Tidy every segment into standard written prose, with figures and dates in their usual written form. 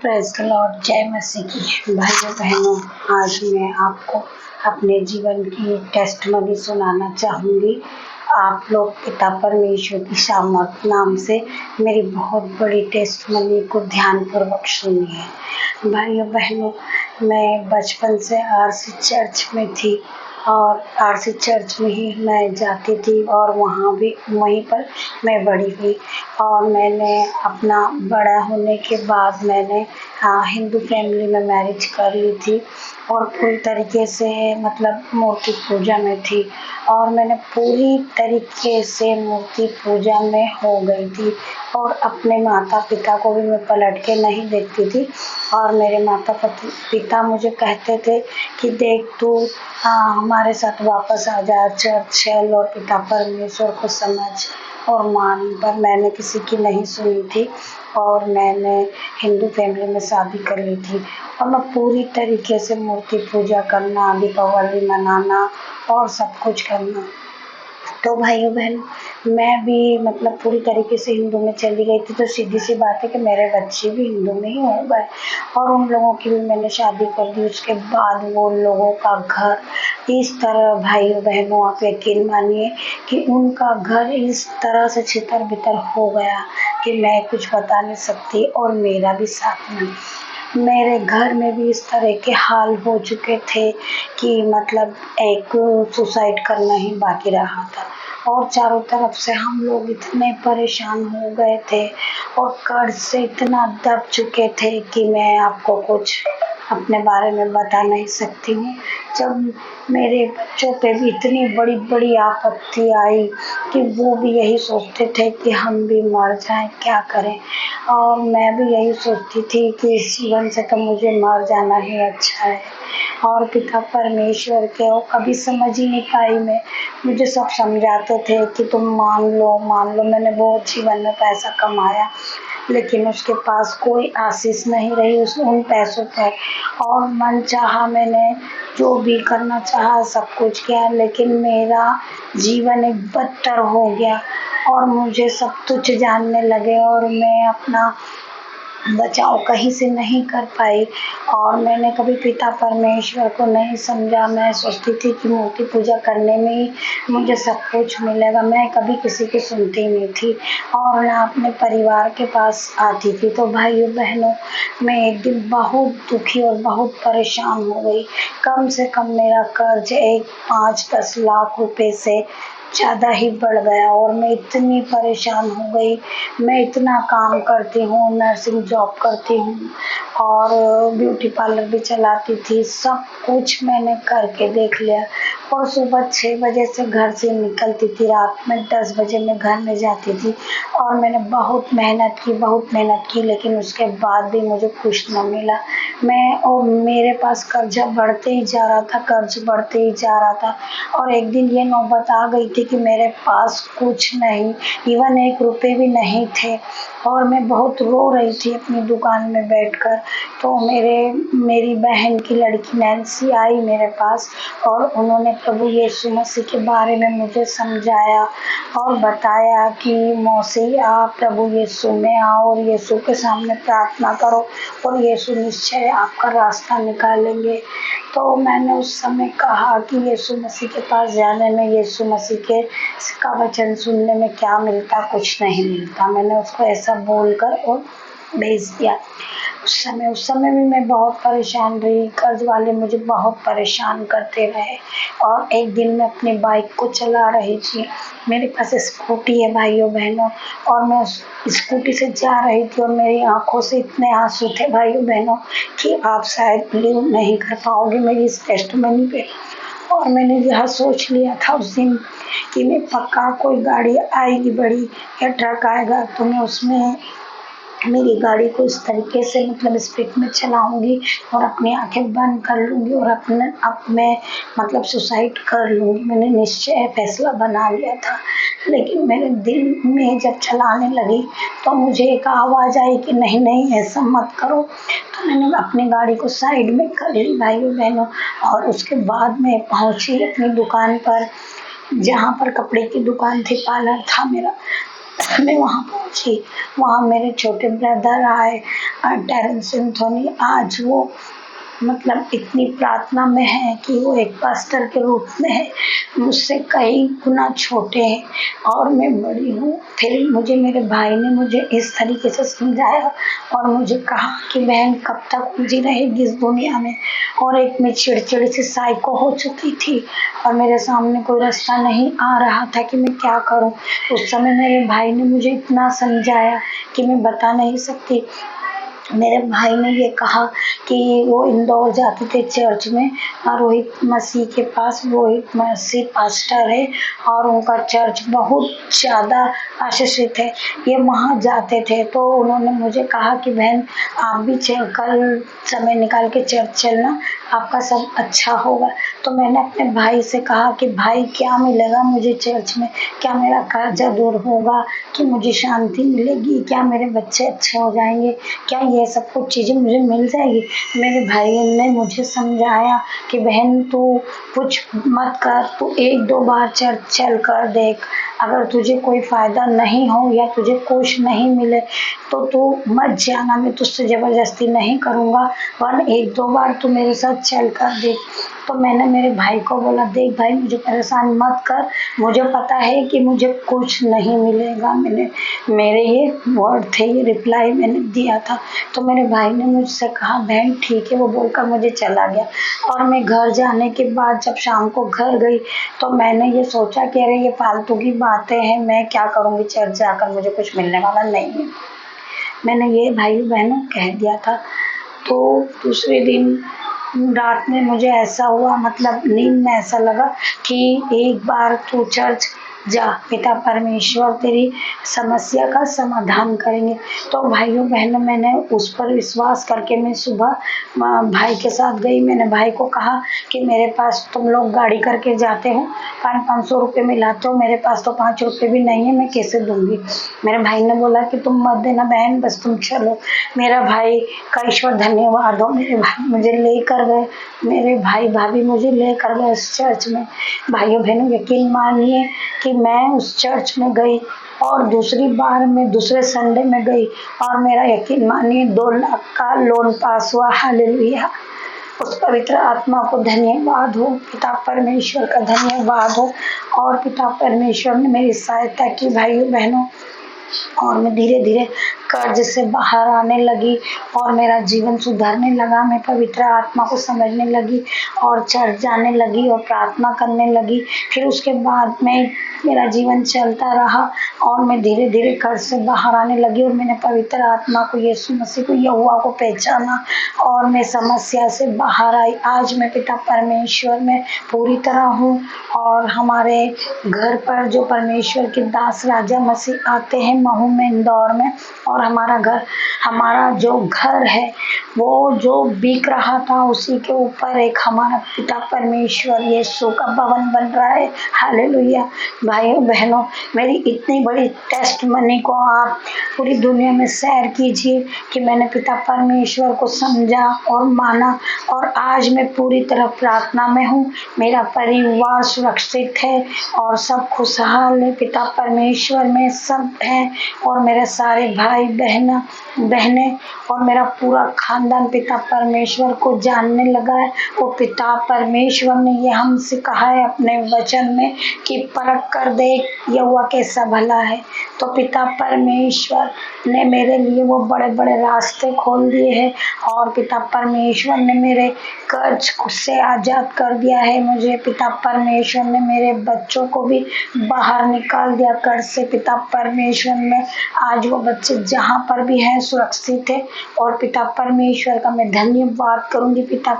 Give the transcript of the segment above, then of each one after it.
Praise the Lord, जय मसीह की। भाइयों बहनों, आज मैं आपको अपने जीवन की टेस्टमनी सुनाना चाहूँगी। आप लोग पिता परमेश्वर की सामर्थ नाम से मेरी बहुत बड़ी टेस्टमनी को ध्यानपूर्वक सुनिए। भाइयों बहनों, मैं बचपन से आरसी चर्च में थी और आरसी चर्च में ही मैं जाती थी और वहीं पर मैं बड़ी हुई। और मैंने अपना बड़ा होने के बाद मैंने हिंदू फैमिली में मैरिज कर ली थी और पूरी तरीके से मतलब मूर्ति पूजा में थी और मैंने पूरी तरीके से मूर्ति पूजा में हो गई थी और अपने माता पिता को भी मैं पलट के नहीं देखती थी। और मेरे माता पिता मुझे कहते थे कि देख तू हमारे साथ वापस आ जा, चर्च चल और पिता परमेश्वर को समझ और मान। पर मैंने किसी की नहीं सुनी थी और मैंने हिंदू फैमिली में शादी कर ली थी और मैं पूरी तरीके से मूर्ति पूजा करना, दीपावली मनाना और सब कुछ करना। तो भाइयों बहन, मैं भी मतलब पूरी तरीके से हिंदू में चली गई थी, तो सीधी सी बात है कि मेरे बच्चे भी हिंदू में ही हो गए और उन लोगों की भी मैंने शादी कर दी। उसके बाद वो लोगों का घर इस तरह, भाइयों बहनों आप यकीन मानिए कि उनका घर इस तरह से छितर बितर हो गया कि मैं कुछ बता नहीं सकती। और मेरा भी साथ में, मेरे घर में भी इस तरह के हाल हो चुके थे कि मतलब एक सुसाइड करना ही बाकी रहा था और चारों तरफ से हम लोग इतने परेशान हो गए थे और कर्ज से इतना दब चुके थे कि मैं आपको कुछ अपने बारे में बता नहीं सकती हूँ। जब मेरे बच्चों पे भी इतनी बड़ी बड़ी आपत्ति आई कि वो भी यही सोचते थे कि हम भी मर जाएं, क्या करें। और मैं भी यही सोचती थी कि इस जीवन से तो मुझे मर जाना ही अच्छा है। और पिता परमेश्वर के वो कभी समझ ही नहीं पाई मैं। मुझे सब समझाते थे कि तुम मान लो। मैंने बहुत जीवन में पैसा कमाया लेकिन उसके पास कोई आशीष नहीं रही उन पैसों पर। और मन चाहा, मैंने जो भी करना चाहा सब कुछ किया, लेकिन मेरा जीवन एक बदतर हो गया और मुझे सब तुच्छ जानने लगे और मैं अपना बचाव कहीं से नहीं कर पाई। और मैंने कभी पिता परमेश्वर को नहीं समझा। मैं सोचती थी कि मूर्ति पूजा करने में ही मुझे सब कुछ मिलेगा। मैं कभी किसी की सुनती नहीं थी और ना अपने परिवार के पास आती थी। तो भाइयों बहनों, मैं एक दिन बहुत दुखी और बहुत परेशान हो गई। कम से कम मेरा कर्ज 5-10 लाख रुपए से ज़्यादा ही बढ़ गया और मैं इतनी परेशान हो गई। मैं इतना काम करती हूँ, नर्सिंग जॉब करती हूँ और ब्यूटी पार्लर भी चलाती थी। सब कुछ मैंने करके देख लिया और सुबह 6 बजे से घर से निकलती थी, रात में 10 बजे मैं घर में जाती थी। और मैंने बहुत मेहनत की लेकिन उसके बाद भी मुझे कुछ न मिला। मेरे पास कर्जा बढ़ते ही जा रहा था और एक दिन ये नौबत आ गई थी कि मेरे पास कुछ नहीं, इवन 1 रुपए भी नहीं थे और मैं बहुत रो रही थी अपनी दुकान में बैठकर। तो मेरी बहन की लड़की नैन्सी आई मेरे पास और उन्होंने प्रभु यीशु मसीह के बारे में मुझे समझाया और बताया कि मौसी आप प्रभु यीशु में आओ और यीशु के सामने प्रार्थना करो और यीशु निश्चय आपका रास्ता निकालेंगे। तो मैंने उस समय कहा कि यीशु मसीह के पास जाने में, यीशु मसीह का वचन सुनने में क्या मिलता, कुछ नहीं मिलता। मैंने उसको ऐसा बोलकर और भेज दिया। उस समय भी मैं बहुत परेशान रही। कर्ज वाले मुझे बहुत परेशान करते रहे और एक दिन मैं अपनी बाइक को चला रही थी। मेरे पास स्कूटी है भाइयों बहनों और मैं उस स्कूटी से जा रही थी और मेरी आंखों से इतने आंसू थे भाइयों बहनों कि आप शायद बिलीव नहीं कर पाओगे मेरी इस टेस्टमनी पे। और मैंने यह सोच लिया था उस दिन कि मैं पक्का कोई गाड़ी आएगी बड़ी या ट्रक आएगा तो मैं उसमें मेरी गाड़ी को इस तरीके से मतलब स्पीड में चलाऊंगी और अपनी आंखें बंद कर लूँगी और मैं मतलब सुसाइड कर लूँगी। मैंने निश्चय फैसला बना लिया था। लेकिन मेरे दिल में जब चलाने लगी तो मुझे एक आवाज़ आई कि नहीं ऐसा मत करो। तो मैंने अपनी गाड़ी को साइड में कर ली भाइयों बहनों और उसके बाद मैं पहुँची अपनी दुकान पर, जहाँ पर कपड़े की दुकान थी, पार्लर था मेरा। मैं वहाँ पहुँची, वहाँ मेरे छोटे ब्रदर आए, टेरेंस एंथोनी। आज वो मतलब इतनी प्रार्थना में है कि वो एक पास्टर के रूप में है, मुझसे कई गुना छोटे हैं और मैं बड़ी हूँ। फिर मुझे मेरे भाई ने मुझे इस तरीके से समझाया और मुझे कहा कि बहन कब तक उलझी रहेगी इस दुनिया में। और एक मैं चिड़चिड़ी सी साइको हो चुकी थी और मेरे सामने कोई रास्ता नहीं आ रहा था कि मैं क्या करूँ। उस समय मेरे भाई ने मुझे इतना समझाया कि मैं बता नहीं सकती। मेरे भाई ने ये कहा कि वो इंदौर जाते थे चर्च में, रोहित मसीह के पास। रोहित मसीह पास्टर है और उनका चर्च बहुत ज़्यादा आशीषित है। ये वहाँ जाते थे तो उन्होंने मुझे कहा कि बहन आप भी कल समय निकाल के चर्च चलना, आपका सब अच्छा होगा। तो मैंने अपने भाई से कहा कि भाई क्या मिलेगा मुझे चर्च में? क्या मेरा कर्जा दूर होगा? कि मुझे शांति मिलेगी? क्या मेरे बच्चे अच्छे हो जाएंगे? क्या ये सब कुछ चीज़ें मुझे मिल जाएगी? मेरे भाई ने मुझे समझाया कि बहन तू कुछ मत कर, तू 1-2 बार चर्च चल कर देख। अगर तुझे कोई फ़ायदा नहीं हो या तुझे कुछ नहीं मिले तो तू मत जाना, मैं तुझसे ज़बरदस्ती नहीं करूँगा, वरना 1-2 बार तू मेरे साथ चल कर देख। तो मैंने मेरे भाई को बोला देख भाई मुझे परेशान मत कर, मुझे पता है कि मुझे कुछ नहीं मिलेगा। मेरे ये वर्ड थे, ये रिप्लाई मैंने दिया था। तो मेरे भाई ने मुझसे कहा बहन ठीक है, वो बोलकर मुझे चला गया। और मैं घर जाने के बाद जब शाम को घर गई तो मैंने ये सोचा कि अरे ये फालतू की बातें हैं, मैं क्या करूँगी चर्च जाकर, मुझे कुछ मिलने वाला नहीं है। मैंने ये भाई बहनों कह दिया था। तो दूसरे दिन रात में मुझे ऐसा हुआ, मतलब नींद में ऐसा लगा कि एक बार तू चर्च जा, पिता परमेश्वर तेरी समस्या का समाधान करेंगे। तो भाइयों बहनों मैंने उस पर विश्वास करके मैं सुबह भाई के साथ गई। मैंने भाई को कहा कि मेरे पास तुम लोग गाड़ी करके जाते हो, 500 रुपये में लाते हो, मेरे पास तो 5 रुपये भी नहीं है, मैं कैसे दूंगी? मेरे भाई ने बोला कि तुम मत देना बहन, बस तुम चलो। मेरा भाई का ईश्वर धन्यवाद हो, मेरे भाई मुझे लेकर गए, मेरे भाई भाभी मुझे लेकर गए उस चर्च में। भाइयों बहनों यकीन मानिए कि मैं उस चर्च में गई और दूसरी बार मैं दूसरे संडे में गई और मेरा यकीन मानिए 2 लाख का लोन पास हुआ। हालेलुया! उस पवित्र आत्मा को धन्यवाद हो, पिता परमेश्वर का धन्यवाद हो। और पिता परमेश्वर ने मेरी सहायता की भाइयों बहनों, और मैं धीरे धीरे कर्ज से बाहर आने लगी और मेरा जीवन सुधरने लगा। मैं पवित्र आत्मा को समझने लगी और चर्च जाने लगी और प्रार्थना करने लगी। फिर उसके बाद में मेरा जीवन चलता रहा और मैं धीरे धीरे कर्ज से बाहर आने लगी और मैंने पवित्र आत्मा को, यीशु मसीह को, यहोवा को पहचाना और मैं समस्या से बाहर आई। आज मैं पिता परमेश्वर में पूरी तरह हूँ और हमारे घर पर जो परमेश्वर के दास राजा मसीह आते हैं महू में, इंदौर में, और हमारा जो घर है वो जो बिक रहा था उसी के ऊपर एक हमारा पिता परमेश्वर यीशु का भवन बन रहा है। हालेलुया! भाइयों बहनों, मेरी इतनी बड़ी टेस्ट मनी को आप पूरी दुनिया में शेयर कीजिए कि मैंने पिता परमेश्वर को समझा और माना और आज मैं पूरी तरह प्रार्थना में हूँ। मेरा परिवार सुरक्षित है और सब खुशहाल है, पिता परमेश्वर में सब है और मेरे सारे भाई बहनें और मेरा पूरा खानदान पिता परमेश्वर को जानने लगा है। वो पिता परमेश्वर ने ये हमसे कहा है अपने वचन में कि परख कर देख यहोवा कैसा भला है। तो पिता परमेश्वर ने मेरे लिए वो बड़े बड़े रास्ते खोल दिए हैं और पिता परमेश्वर ने मेरे कर्ज से आज़ाद कर दिया है। मुझे पिता परमेश्वर ने मेरे बच्चों को भी बाहर निकाल दिया कर्ज से। पिता परमेश्वर में आज वो बच्चे जहाँ पर भी हैं सुरक्षित है और पिता परमेश्वर का मैं धन्यवाद करूँगी। पिता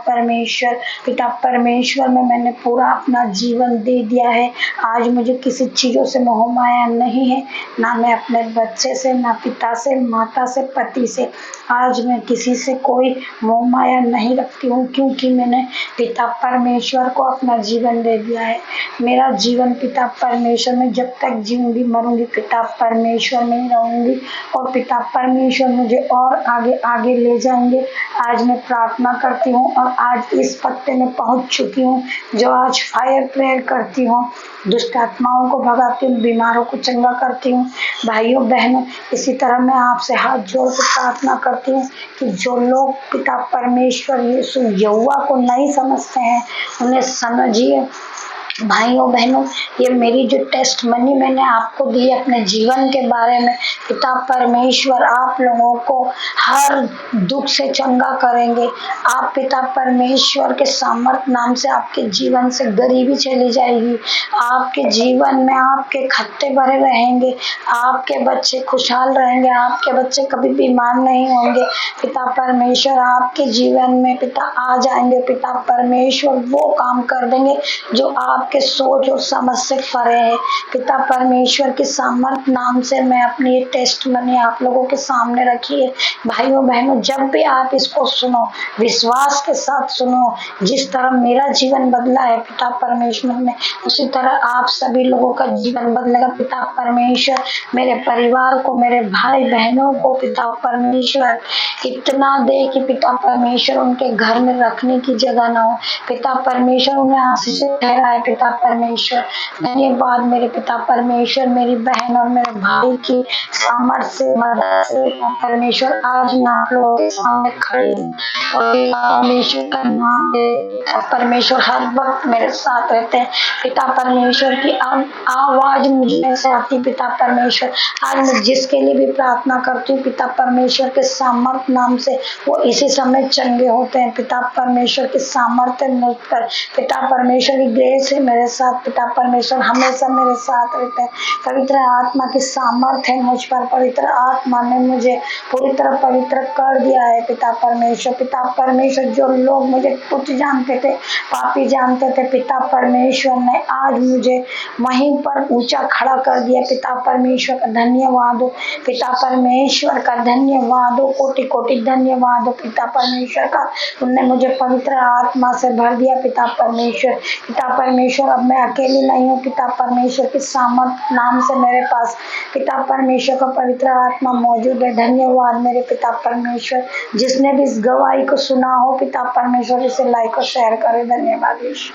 परमेश्वर में मैंने पूरा अपना जीवन दे दिया है। आज मुझे किसी चीज़ों से मोह माया नहीं है, ना मैं अपने बच्चे से, ना पिता से, माता से, पति से। आज मैं किसी से कोई मोह माया नहीं रखती हूँ क्योंकि मैंने पिता परमेश्वर को अपना जीवन दे दिया है। मेरा जीवन पिता परमेश्वर में, जब तक जीऊँगी मरूँगी पिता परमेश्वर में ही रहूँगी और पिता परमेश्वर मुझे और आगे आगे ले जाएंगे। आज मैं प्रार्थना करती हूँ और आज इस पत्ते में पहुँच चुकी हूँ जो आज फायर प्रेयर करती हूँ। दुष्ट आत्मा आत्माओं को भगाती हूँ, बीमारों को चंगा करती हूँ। भाइयों बहनों, इसी तरह मैं आपसे हाथ जोड़ के प्रार्थना करती हूँ कि जो लोग पिता परमेश्वर यीशु यहोवा को नहीं समझते हैं, उन्हें समझिए। भाइयों बहनों, ये मेरी जो टेस्ट मनी मैंने आपको दी है अपने जीवन के बारे में, पिता परमेश्वर आप लोगों को हर दुख से चंगा करेंगे। आप पिता परमेश्वर के सामर्थ नाम से आपके जीवन से गरीबी चली जाएगी। आपके जीवन में आपके खत्ते भरे रहेंगे, आपके बच्चे खुशहाल रहेंगे, आपके बच्चे कभी बीमार नहीं होंगे। पिता परमेश्वर आपके जीवन में पिता आ जाएंगे। पिता परमेश्वर वो काम कर देंगे जो आपके सोच और समझ से परे है। पिता परमेश्वर के सामर्थ नाम से मैं अपनी ये टेस्ट मनी आप लोगों के सामने रखी है। भाइयों बहनों, जब भी आप इसको सुनो, विश्वास के साथ सुनो। जिस तरह मेरा जीवन बदला है पिता परमेश्वर में, उसी तरह आप सभी लोगों का जीवन बदलेगा। पिता परमेश्वर मेरे परिवार को, मेरे भाई बहनों को पिता परमेश्वर इतना दे कि पिता परमेश्वर उनके घर में रखने की जगह ना हो। पिता परमेश्वर उन्हें आशीष ठहराए। पिता परमेश्वर धन्यवाद मेरे पिता परमेश्वर, मेरी बहन और मेरे भाई की सामर्थ्य से, मदद से पिता परमेश्वर आज मैं आप लोगों के सामने खड़ी हूँ। और पिता परमेश्वर का नाम है। पिता परमेश्वर हर वक्त मेरे साथ रहते हैं। पिता परमेश्वर की आवाज मुझे से आती। पिता परमेश्वर आज मैं जिसके लिए भी प्रार्थना करती हूँ, पिता परमेश्वर के सामर्थ नाम से वो इसी समय चंगे होते हैं। पिता परमेश्वर के सामर्थ्य मुझ पर, पिता परमेश्वर की ग्रेस है मेरे साथ। पिता परमेश्वर हमेशा मेरे साथ रहते हैं। पवित्र आत्मा की सामर्थ्य है मुझ पर। पवित्र आत्मा ने मुझे पूरी तरह पवित्र कर दिया है। पिता परमेश्वर जो लोग मुझे कुछ जानते थे, पापी जानते थे, पिता परमेश्वर ने आज मुझे वहीं पर ऊंचा खड़ा कर दिया। पिता परमेश्वर का धन्यवाद हो। पिता परमेश्वर का धन्यवाद हो। कोटि कोटि धन्यवाद हो पिता परमेश्वर का। उनने मुझे पवित्र आत्मा से भर दिया। पिता परमेश्वर अब मैं अकेली नहीं हूँ। पिता परमेश्वर के सामर्थ नाम से मेरे पास पिता परमेश्वर का पवित्र आत्मा मौजूद है। धन्यवाद मेरे पिता परमेश्वर। जिसने भी इस गवाही को सुना हो, पिता परमेश्वर इसे लाइक और शेयर करे। धन्यवाद यीशु।